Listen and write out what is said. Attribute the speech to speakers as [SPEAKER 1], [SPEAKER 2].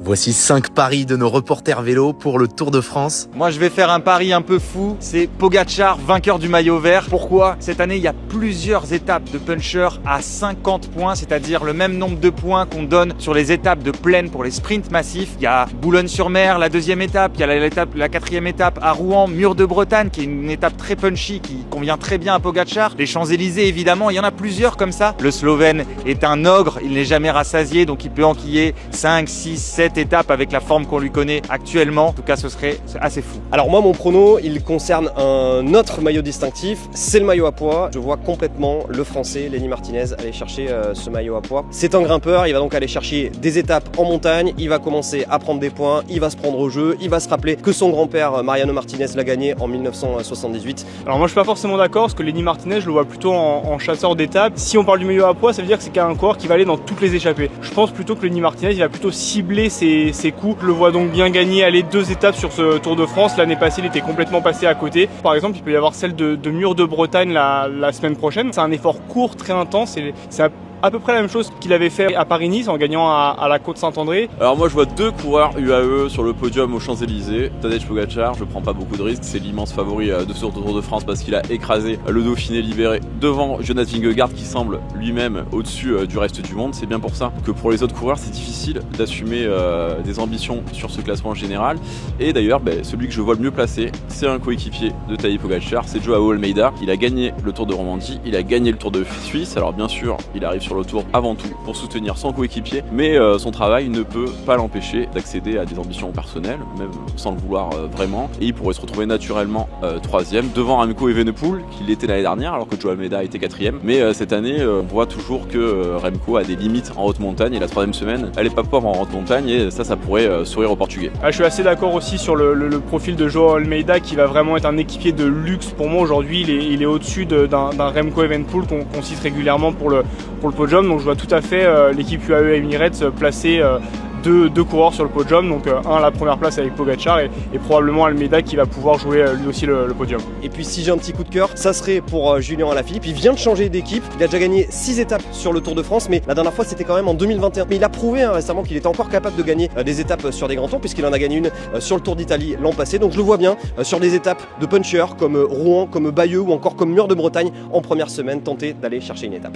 [SPEAKER 1] Voici 5 paris de nos reporters vélo pour le Tour de France.
[SPEAKER 2] Moi je vais faire un pari un peu fou, c'est Pogačar vainqueur du maillot vert. Pourquoi? Cette année il y a plusieurs étapes de puncher à 50 points, c'est-à-dire le même nombre de points qu'on donne sur les étapes de plaine pour les sprints massifs. Il y a Boulogne-sur-Mer, la deuxième étape, il y a la quatrième étape à Rouen, Mur de Bretagne qui est une étape très punchy qui convient très bien à Pogačar. Les Champs-Élysées évidemment, il y en a plusieurs comme ça. Le Slovène est un ogre, il n'est jamais rassasié donc il peut enquiller 5, 6, 7 étapes avec la forme qu'on lui connaît actuellement. En tout cas ce serait assez fou.
[SPEAKER 3] Alors moi mon prono il concerne un autre maillot distinctif, c'est le maillot à pois. Je vois complètement le français Lenny Martinez aller chercher ce maillot à pois. C'est un grimpeur, il va donc aller chercher des étapes en montagne, il va commencer à prendre des points, il va se prendre au jeu, il va se rappeler que son grand-père Mariano Martinez l'a gagné en 1978.
[SPEAKER 4] Alors moi je suis pas forcément d'accord parce que Lenny Martinez je le vois plutôt en chasseur d'étapes. Si on parle du maillot à pois, ça veut dire que c'est un coureur qui va aller dans toutes les échappées. Je pense plutôt que Lenny Martinez il va plutôt cibler ses coups. Je le vois donc bien gagner aller 2 étapes sur ce Tour de France. L'année passée il était complètement passé à côté. Par exemple il peut y avoir celle de Mur de Bretagne la semaine prochaine. C'est un effort court très intense et c'est à peu près la même chose qu'il avait fait à Paris-Nice en gagnant à la Côte-Saint-André.
[SPEAKER 5] Alors moi je vois 2 coureurs UAE sur le podium aux Champs-Élysées. Tadej Pogačar, je prends pas beaucoup de risques, c'est l'immense favori de ce Tour de France parce qu'il a écrasé le Dauphiné libéré devant Jonas Vingegaard qui semble lui-même au-dessus du reste du monde. C'est bien pour ça que pour les autres coureurs c'est difficile d'assumer des ambitions sur ce classement général. Et d'ailleurs celui que je vois le mieux placé, c'est un coéquipier de Tadej Pogačar, c'est Joao Almeida. Il a gagné le Tour de Romandie, il a gagné le Tour de Suisse. Alors bien sûr il arrive sur le Tour avant tout pour soutenir son coéquipier, mais son travail ne peut pas l'empêcher d'accéder à des ambitions personnelles, même sans le vouloir vraiment, et il pourrait se retrouver naturellement 3e devant Remco Evenepoel qui l'était l'année dernière alors que Joao Almeida était 4e. Mais cette année on voit toujours que Remco a des limites en haute montagne et la 3e semaine elle est pas pauvre en haute montagne et ça pourrait sourire aux Portugais.
[SPEAKER 4] Je suis assez d'accord aussi sur le profil de Joao Almeida qui va vraiment être un équipier de luxe pour moi aujourd'hui. Il est au-dessus d'un Remco Evenepoel qu'on cite régulièrement pour le podium. Donc je vois tout à fait l'équipe UAE Emirates placer deux coureurs sur le podium, donc la première place avec Pogačar et probablement Almeida qui va pouvoir jouer lui aussi le podium.
[SPEAKER 3] Et puis si j'ai un petit coup de cœur, ça serait pour Julien Alaphilippe. Il vient de changer d'équipe, il a déjà gagné 6 étapes sur le Tour de France, mais la dernière fois c'était quand même en 2021. Mais il a prouvé récemment qu'il était encore capable de gagner des étapes sur des grands tours puisqu'il en a gagné une sur le Tour d'Italie l'an passé. Donc je le vois bien sur des étapes de puncher comme Rouen, comme Bayeux ou encore comme Mur de Bretagne en première semaine tenter d'aller chercher une étape.